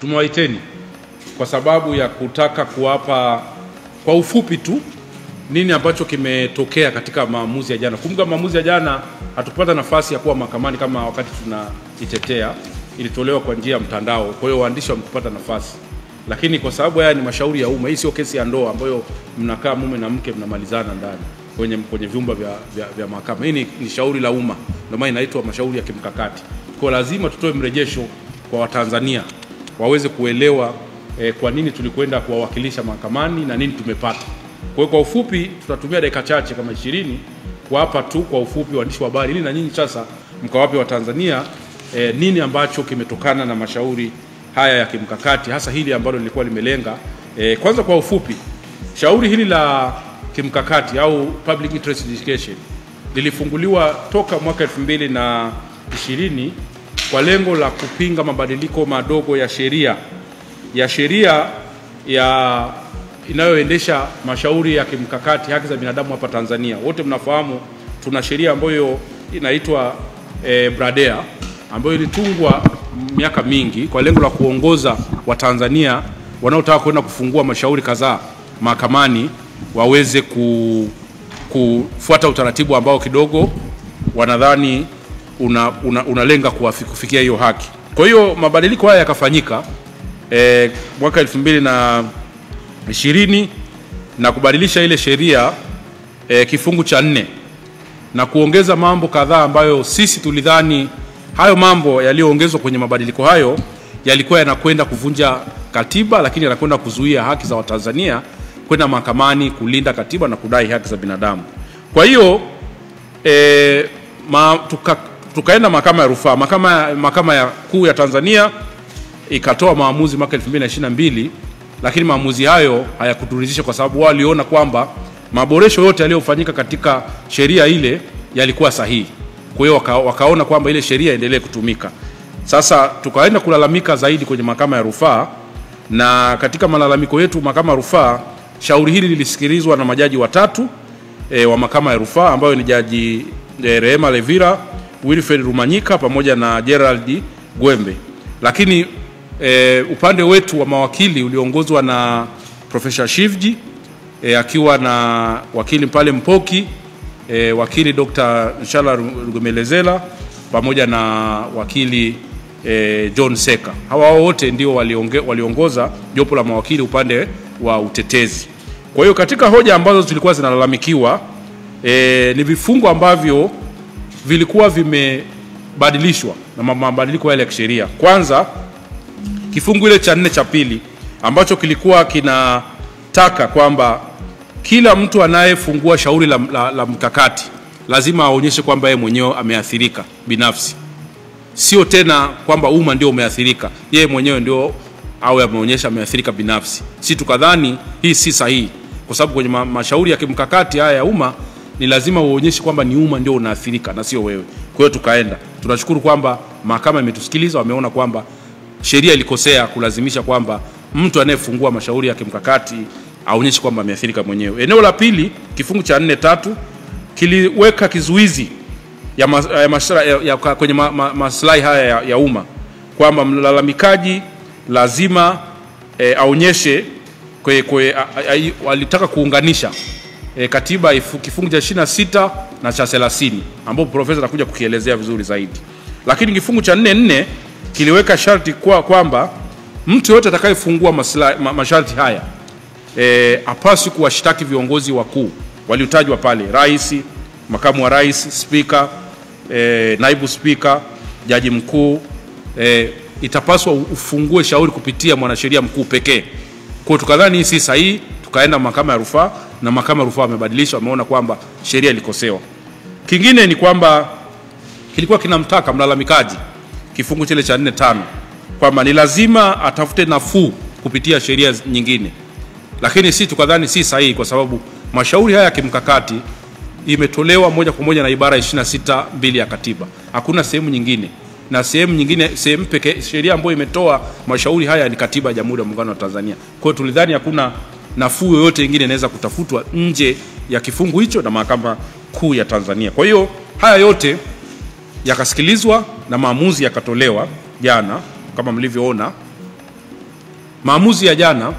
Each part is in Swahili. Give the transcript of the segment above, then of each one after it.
Tumewaiteni kwa sababu ya kutaka kuwapa kwa ufupi tu nini ambacho kimetokea katika maamuzi ya jana. Kumbuka maamuzi ya jana hatukupata nafasi ya kuwa mahakamani kama wakati tunaitetea, ilitolewa kwa njia ya mtandao. Kwa hiyo waandishi wamepata nafasi. Lakini kwa sababu haya ni mashauri ya umma, hii sio kesi ya ndoa ambayo mnakaa mume na mke mnamalizana ndani kwenye vyumba vya mahakama. Hii ni shauri la umma. Ndio maana inaitwa mashauri ya kimkakati. Kwa lazima tutoe mrejesho kwa Watanzania waweze kuelewa kwa nini tulikwenda kuwawakilisha mahakamani na nini tumepata. Kwa ufupi tutatumia dakika chache kama 20 kuwapa tu kwa ufupi waandishi wa habari, ili na nyinyi sasa mkawape Watanzania nini ambacho kimetokana na mashauri haya ya kimkakati, hasa hili ambalo lilikuwa limelenga. Kwanza kwa ufupi, shauri hili la kimkakati au public interest litigation lilifunguliwa toka mwaka 2020 kwa lengo la kupinga mabadiliko madogo ya sheria inayoendesha mashauri ya kimkakati haki za binadamu hapa Tanzania. Wote mnafahamu tuna sheria ambayo inaitwa Bradea ambayo ilitungwa miaka mingi kwa lengo la kuongoza Watanzania wanaotaka kwenda kufungua mashauri kadhaa mahakamani waweze kufuata utaratibu ambao kidogo wanadhani unalenga kufikia hiyo haki. Kwa hiyo mabadiliko haya yakafanyika mwaka 2020 na kubadilisha ile sheria kifungu cha 4 na kuongeza mambo kadhaa ambayo sisi tulidhani hayo mambo yaliyoongezwa kwenye mabadiliko hayo yalikuwa yanakwenda kuvunja katiba, lakini yanakwenda kuzuia haki za Watanzania kwenda mahakamani kulinda katiba na kudai haki za binadamu. Kwa hiyo tukaenda mahakama ya rufaa. Mahakama ya kuu ya Tanzania ikatoa maamuzi mwaka 2022, lakini maamuzi hayo hayakuturidhisha kwa sababu wao waliona kwamba maboresho yote yaliyofanyika katika sheria ile yalikuwa sahihi. Kwa hiyo wakaona kwamba ile sheria endelee kutumika. Sasa tukaenda kulalamika zaidi kwenye mahakama ya rufaa, na katika malalamiko yetu mahakama ya rufaa, shauri hili lilisikilizwa na majaji watatu wa mahakama ya rufaa ambayo ni Jaji Rehema Levira, Wilfred Rumanyika pamoja na Gerald Gwembe. Lakini upande wetu wa mawakili uliongozwa na Professor Shivji akiwa na wakili Mpale Mpoki, wakili Dr. Nshala Rugemelezela pamoja na wakili John Seka. Hawa wote ndio waliongoza jopo la mawakili upande wa utetezi. Kwa hiyo katika hoja ambazo zilikuwa zinalalamikiwa ni vifungu ambavyo vilikuwa vimebadilishwa na mabadiliko yale ya kisheria. Kwanza kifungu ile cha 4 cha pili ambacho kilikuwa kinataka kwamba kila mtu anayefungua shauri la mkakati lazima aonyeshe kwamba yeye mwenyewe ameathirika binafsi. Sio tena kwamba umma ndio umeathirika, yeye mwenyewe ndio au ameonyesha ameathirika binafsi. Si tukadhani hii si sahihi, kwa sababu kwenye mashauri ya kimkakati haya ya umma ni lazima uonyeshe kwamba ni umma ndio unaathirika na sio wewe. Kwa hiyo tukaenda. Tunashukuru kwamba mahakama imetusikiliza, wameona kwamba sheria ilikosea kulazimisha kwamba mtu anayefungua mashauri ya kimkakati aonyeshe kwamba ameathirika mwenyewe. Eneo la pili, kifungu cha 4.3 kiliweka kizuizi kwenye maslahi haya ya umma kwamba mlalamikaji lazima aonyeshe walitaka kuunganisha katiba kifungu cha 26 na cha 30 ambapo profesa atakuja kukielezea vizuri zaidi. Lakini kifungu cha 4.4 kiliweka sharti kwamba mtu yote atakayefungua masharti haya hapaswi kuwashtaki viongozi wakuu waliotajwa pale: rais, makamu wa rais, spika, naibu spika, jaji mkuu. Itapaswa ufungue shauri kupitia mwanasheria mkuu pekee. Kwa tukadhani hii si sahihi, tukaenda mahakama ya rufaa na mahakama ya rufaa wamebadilisha, wameona kwamba sheria ilikosewa. Kingine ni kwamba kilikuwa kinamtaka mlalamikaji kifungu kile cha 4.5 kwamba ni lazima atafute nafuu kupitia sheria nyingine. Lakini si tukadhani si sahihi, kwa sababu mashauri haya ya kimkakati imetolewa moja kwa moja na ibara 26(2) ya katiba. Hakuna sehemu nyingine, na sehemu pekee sheria ambayo imetoa mashauri haya ni katiba ya Jamhuri ya Muungano wa Tanzania. Kwa hiyo tulidhani hakuna nafuu yoyote nyingine inaweza kutafutwa nje ya kifungu hicho na mahakama kuu ya Tanzania. Kwa hiyo haya yote yakasikilizwa na maamuzi yakatolewa jana kama mlivyoona. Maamuzi ya jana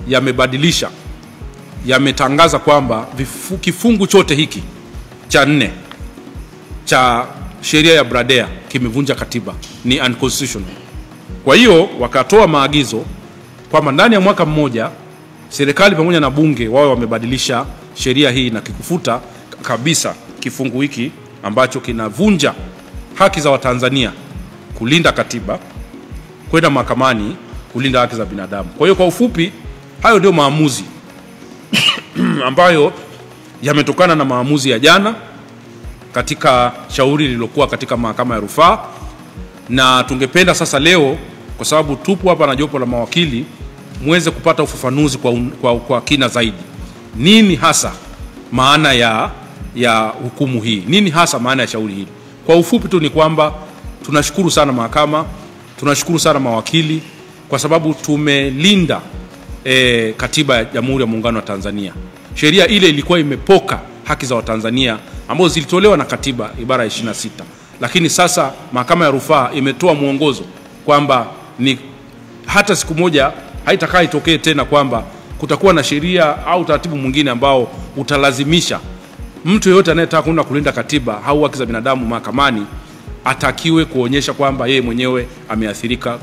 yamebadilisha, yametangaza kwamba kifungu chote hiki cha 4 cha sheria ya Bradea kimevunja katiba, ni unconstitutional. Kwa hiyo wakatoa maagizo kwamba ndani ya mwaka mmoja serikali pamoja na bunge wao wamebadilisha sheria hii na kikufuta kabisa kifungu hiki ambacho kinavunja haki za Watanzania kulinda katiba, kwenda mahakamani kulinda haki za binadamu. Kwa hiyo kwa ufupi, hayo ndio maamuzi ambayo yametokana na maamuzi ya jana katika shauri lililokuwa katika mahakama ya rufaa. Na tungependa sasa leo, kwa sababu tupo hapa na jopo la mawakili, muweze kupata ufafanuzi kwa kina zaidi. Nini hasa maana ya hukumu hii? Nini hasa maana ya shauri hili? Kwa ufupi tu ni kwamba tunashukuru sana mahakama, tunashukuru sana mawakili kwa sababu tumelinda katiba ya Jamhuri ya Muungano wa Tanzania. Sheria ile ilikuwa imepoka haki za Watanzania ambazo zilitolewa na katiba ibara ya 26. Lakini sasa mahakama ya rufaa imetoa mwongozo kwamba ni hata siku moja haitakaa itokee tena kwamba kutakuwa na sheria au taratibu mwingine ambao utalazimisha mtu yeyote anayetaka kwenda kulinda katiba au haki za binadamu mahakamani atakiwe kuonyesha kwamba yeye mwenyewe ameathirika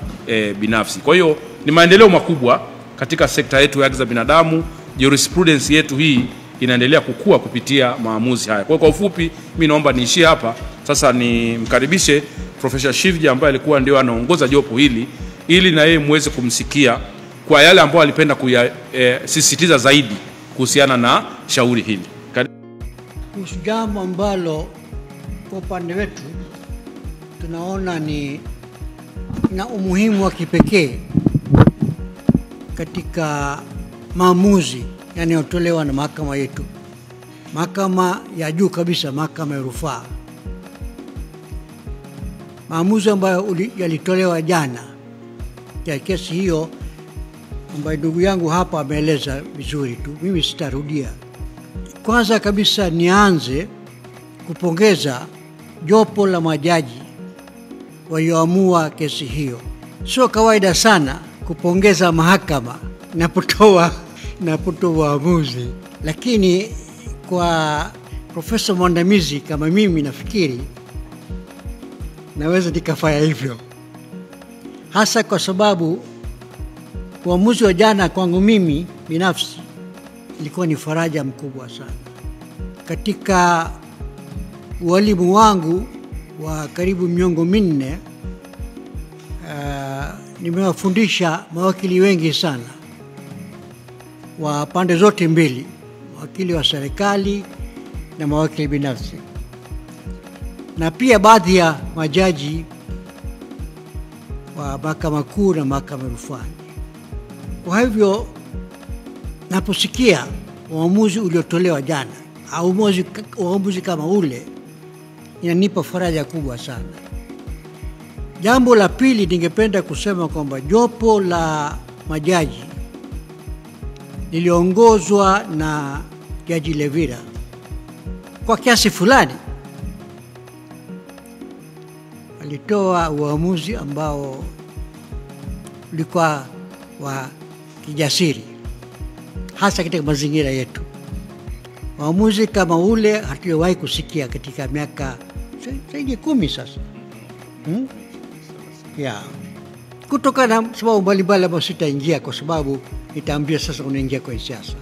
binafsi. Kwa hiyo ni maendeleo makubwa katika sekta yetu ya haki za binadamu. Jurisprudence yetu hii inaendelea kukua kupitia maamuzi haya. Kwa ufupi, mimi naomba niishie hapa. Sasa nimkaribishe Professor Shivji ambaye alikuwa ndio anaongoza jopo hili, ili na yeye muweze kumsikia kwa yale ambayo alipenda kuyasisitiza zaidi kuhusiana na shauri hili. Kuhusu jambo ambalo kwa upande wetu tunaona ni na umuhimu wa kipekee katika maamuzi yanayotolewa na mahakama yetu, mahakama ya juu kabisa, mahakama ya rufaa. Maamuzi ambayo yalitolewa jana ya kesi hiyo ambayo ndugu yangu hapa ameeleza vizuri tu, mimi sitarudia. Kwanza kabisa nianze kupongeza jopo la majaji walioamua kesi hiyo. Sio kawaida sana kupongeza mahakama inapotoa uamuzi, lakini kwa profesa mwandamizi kama mimi nafikiri naweza nikafanya hivyo, hasa kwa sababu uamuzi wa jana kwangu mimi binafsi ilikuwa ni faraja mkubwa sana. Katika ualimu wangu wa karibu miongo minne, nimewafundisha mawakili wengi sana wa pande zote mbili, mawakili wa serikali na mawakili binafsi, na pia baadhi ya majaji wa mahakama kuu na mahakama ya rufaa. Kwa hivyo naposikia uamuzi uliotolewa jana au uamuzi kama ule, inanipa faraja kubwa sana. Jambo la pili, ningependa kusema kwamba jopo la majaji liliongozwa na Jaji Levira kwa kiasi fulani alitoa uamuzi ambao ulikuwa wa kijasiri, hasa katika mazingira yetu. Uamuzi kama ule hatujawahi kusikia katika miaka zaidi 10 sasa. Kutokana na sababu mbalimbali ambayo sitaingia kwa sababu nitaambia sasa unaingia kwa siasa.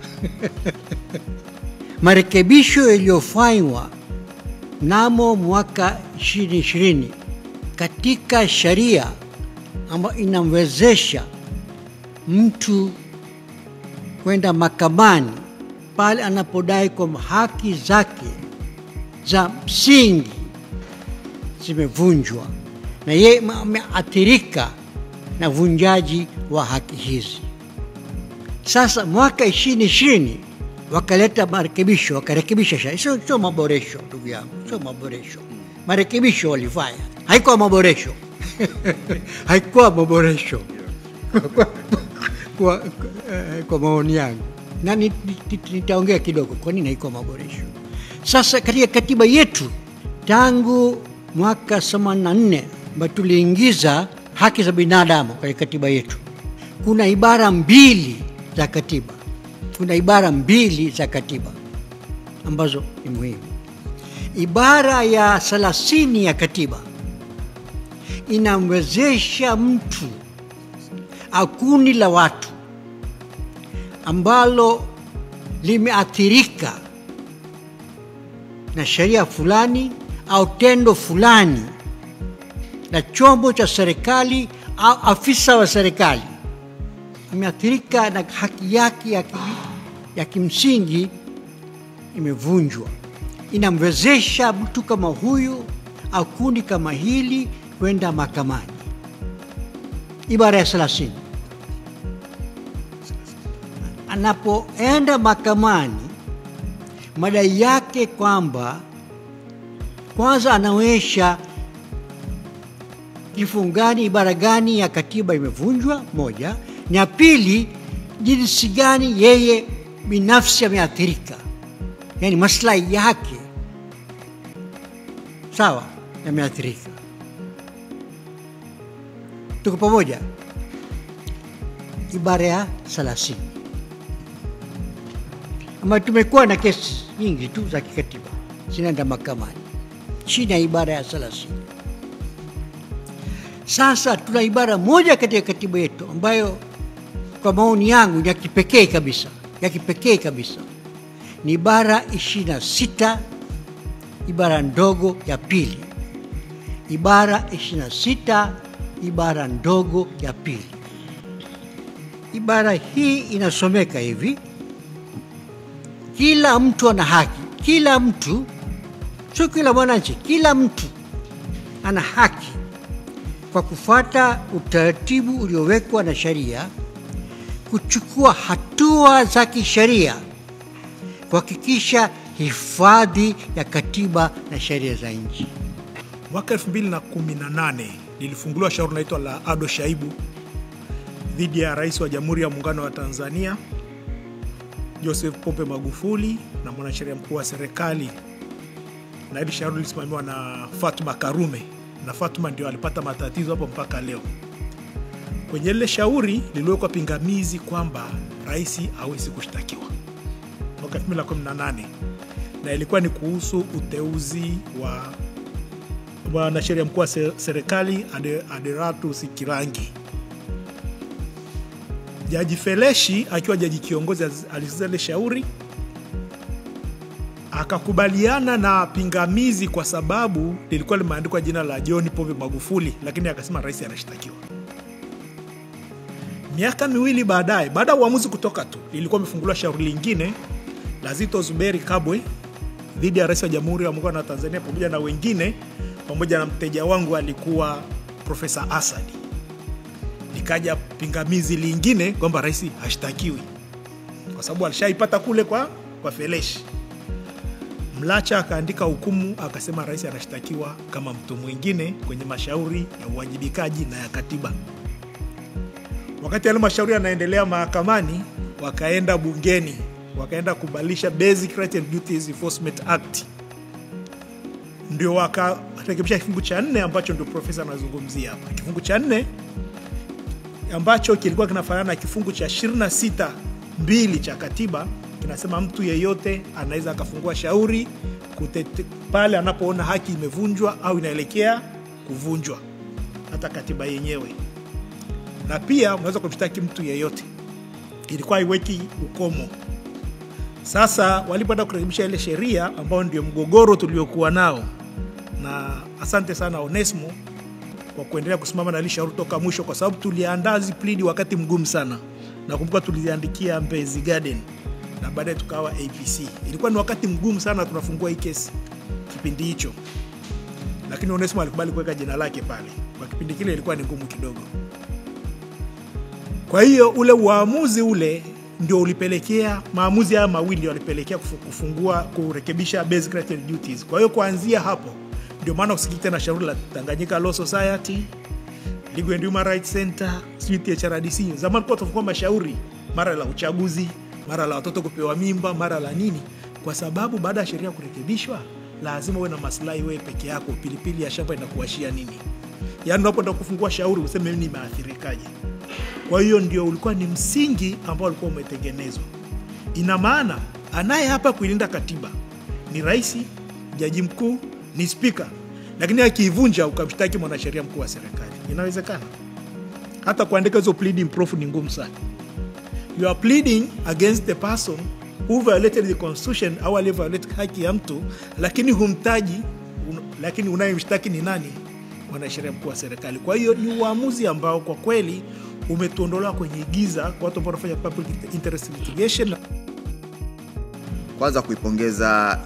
Marekebisho yaliyofanywa mnamo mwaka 2020 katika sheria ambayo inamwezesha mtu kwenda mahakamani pale anapodai kwamba haki zake za msingi zimevunjwa na yeye ameathirika na vunjaji wa haki hizi. Sasa mwaka 2020 wakaleta marekebisho, wakarekebisha sheria. Sio maboresho ndugu yangu, sio maboresho. Marekebisho walifanya, haikuwa maboresho. Haikuwa maboresho. Kwa maoni yangu. Na nitaongea kidogo kwa nini haikuwa maboresho. Sasa katika katiba yetu tangu mwaka 84 ambapo tuliingiza haki za binadamu katika katiba yetu, kuna ibara mbili za katiba. Kuna ibara mbili za katiba ambazo ni muhimu. Ibara ya 30 ya katiba inamwezesha mtu au kundi la watu ambalo limeathirika na sheria fulani au tendo fulani na chombo cha serikali au afisa wa serikali ameathirika na haki yake ya kimsingi imevunjwa, inamwezesha mtu kama huyu au kundi kama hili kwenda mahakamani. Ibara ya 30, anapoenda mahakamani, madai yake kwamba kwanza anaonyesha kifungu gani, ibara gani ya katiba imevunjwa, moja, na pili, jinsi gani yeye binafsi ameathirika, yani maslahi yake sawa yameathirika. Tuko pamoja? Ibara ya 30 ama tumekuwa na kesi nyingi tu za kikatiba zinaenda mahakamani chini ya ibara ya 30. Sasa tuna ibara moja katika katiba yetu ambayo kwa maoni yangu ni ya kipekee kabisa, ni ibara 26, ibara ndogo ya pili. Ibara 26, ibara ndogo ya pili. Ibara hii inasomeka hivi: kila mtu ana haki, kila mtu, sio kila mwananchi, kila mtu ana haki kwa kufuata utaratibu uliowekwa na sheria kuchukua hatua za kisheria kuhakikisha hifadhi ya katiba na sheria za nchi. Mwaka 2018 lilifunguliwa shauri linaloitwa la Ado Shaibu dhidi ya Rais wa Jamhuri ya Muungano wa Tanzania Joseph Pombe Magufuli na mwanasheria mkuu wa serikali, na hili shauri lilisimamiwa na Fatuma Karume, na Fatuma ndio alipata matatizo hapo mpaka leo. Kwenye ile shauri liliwekwa pingamizi kwamba rais hawezi kushtakiwa mwaka 2018, na ilikuwa ni kuhusu uteuzi wa mwanasheria mkuu wa serikali Aderatus Kirangi. Jaji Feleshi akiwa jaji kiongozi alisikiza ile shauri, akakubaliana na pingamizi kwa sababu lilikuwa limeandikwa jina la John Pombe Magufuli, lakini akasema rais anashtakiwa. Miaka miwili baadaye, baada ya uamuzi kutoka tu, lilikuwa limefunguliwa shauri lingine la Zito Zuberi Kabwe dhidi ya Rais wa Jamhuri ya Muungano wa Tanzania pamoja na wengine, pamoja na mteja wangu alikuwa Profesa Asadi. Likaja pingamizi lingine kwamba rais hashtakiwi kwa sababu alishaipata kule kwa Feleshi. Mlacha akaandika hukumu akasema rais anashtakiwa kama mtu mwingine kwenye mashauri ya uwajibikaji na ya katiba. Wakati yale mashauri yanaendelea mahakamani, wakaenda bungeni, wakaenda kubadilisha Basic Rights and Duties Enforcement Act, ndio wakarekebisha kifungu cha 4 ambacho ndio profesa anazungumzia hapa. Kifungu cha 4 ambacho kilikuwa kinafanana na kifungu cha 26(2) cha katiba kinasema mtu yeyote anaweza akafungua shauri pale anapoona haki imevunjwa au inaelekea kuvunjwa, hata katiba yenyewe. Na pia unaweza kumshtaki mtu yeyote, ilikuwa iweki ukomo. Sasa walipoenda kurekebisha ile sheria ambao ndio mgogoro tuliokuwa nao, na asante sana Onesmo kwa kuendelea kusimama na ile shauri toka mwisho, kwa sababu tuliandazi plead wakati mgumu sana. Nakumbuka tuliandikia Mbezi Garden na baadaye tukawa APC. Ilikuwa ni wakati mgumu sana tunafungua hii kesi kipindi hicho, lakini Onesmo alikubali kuweka jina lake pale. Kwa kipindi kile ilikuwa ni ngumu kidogo. Kwa hiyo ule uamuzi ule ndio ulipelekea, maamuzi haya mawili walipelekea kurekebisha Basic Rights and Duties. Kwa hiyo kuanzia hapo ndio maana usikite na shauri la Tanganyika Law Society, Legal and Human Rights Center, CTHRDC. Zamani kwa tufungua mashauri mara la uchaguzi, mara la watoto kupewa mimba, mara la nini, kwa sababu baada ya sheria kurekebishwa lazima uwe na maslahi wewe peke yako, pilipili ya shamba inakuashia nini. Yaani unapoenda kufungua shauri useme mimi nimeathirikaje. Kwa hiyo ndio ulikuwa ni msingi ambao ulikuwa umetengenezwa. Ina maana anaye hapa kuilinda katiba ni rais, jaji mkuu, ni spika. Lakini akiivunja ukamshtaki mwanasheria mkuu wa serikali. Inawezekana. Hata kuandika hizo pleading proof ni ngumu sana. You are pleading against the person who violated the constitution au aliyeviolate haki ya mtu, lakini humtaji, lakini unayemshtaki ni nani? Mwanasheria mkuu wa serikali. Kwa hiyo ni uamuzi ambao kwa kweli umetuondolewa kwenye giza kwa watu ambao wanafanya public interest litigation. Kwanza kuipongeza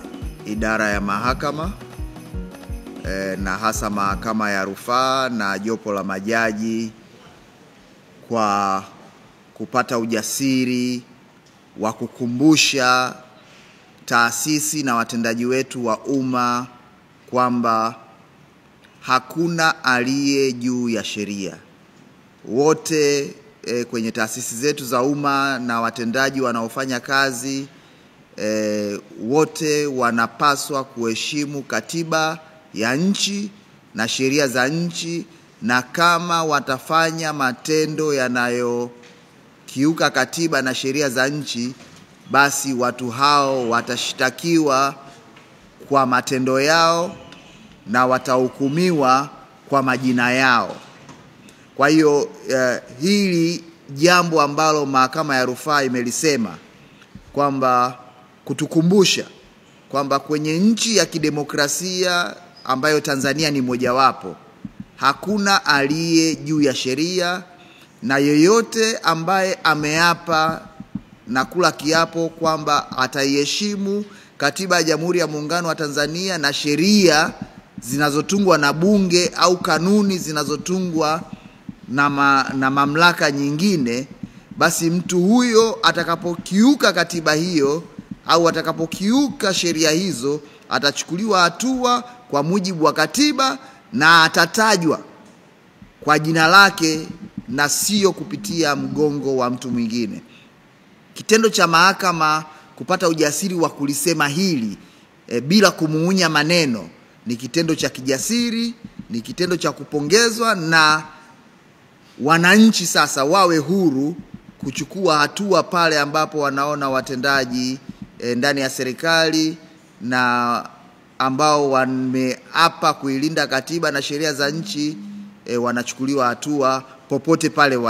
idara ya mahakama na hasa mahakama ya rufaa na jopo la majaji kwa kupata ujasiri wa kukumbusha taasisi na watendaji wetu wa umma kwamba hakuna aliye juu ya sheria. Wote kwenye taasisi zetu za umma na watendaji wanaofanya kazi wote wanapaswa kuheshimu katiba ya nchi na sheria za nchi, na kama watafanya matendo yanayokiuka katiba na sheria za nchi, basi watu hao watashtakiwa kwa matendo yao na watahukumiwa kwa majina yao. Kwa hiyo hili jambo ambalo mahakama ya rufaa imelisema kwamba kutukumbusha kwamba kwenye nchi ya kidemokrasia ambayo Tanzania ni mojawapo, hakuna aliye juu ya sheria, na yeyote ambaye ameapa na kula kiapo kwamba ataiheshimu katiba ya Jamhuri ya Muungano wa Tanzania na sheria zinazotungwa na bunge au kanuni zinazotungwa na mamlaka nyingine, basi mtu huyo atakapokiuka katiba hiyo au atakapokiuka sheria hizo atachukuliwa hatua kwa mujibu wa katiba na atatajwa kwa jina lake na sio kupitia mgongo wa mtu mwingine. Kitendo cha mahakama kupata ujasiri wa kulisema hili bila kumuunya maneno ni kitendo cha kijasiri, ni kitendo cha kupongezwa, na wananchi sasa wawe huru kuchukua hatua pale ambapo wanaona watendaji ndani ya serikali na ambao wameapa kuilinda katiba na sheria za nchi wanachukuliwa hatua popote pale wali.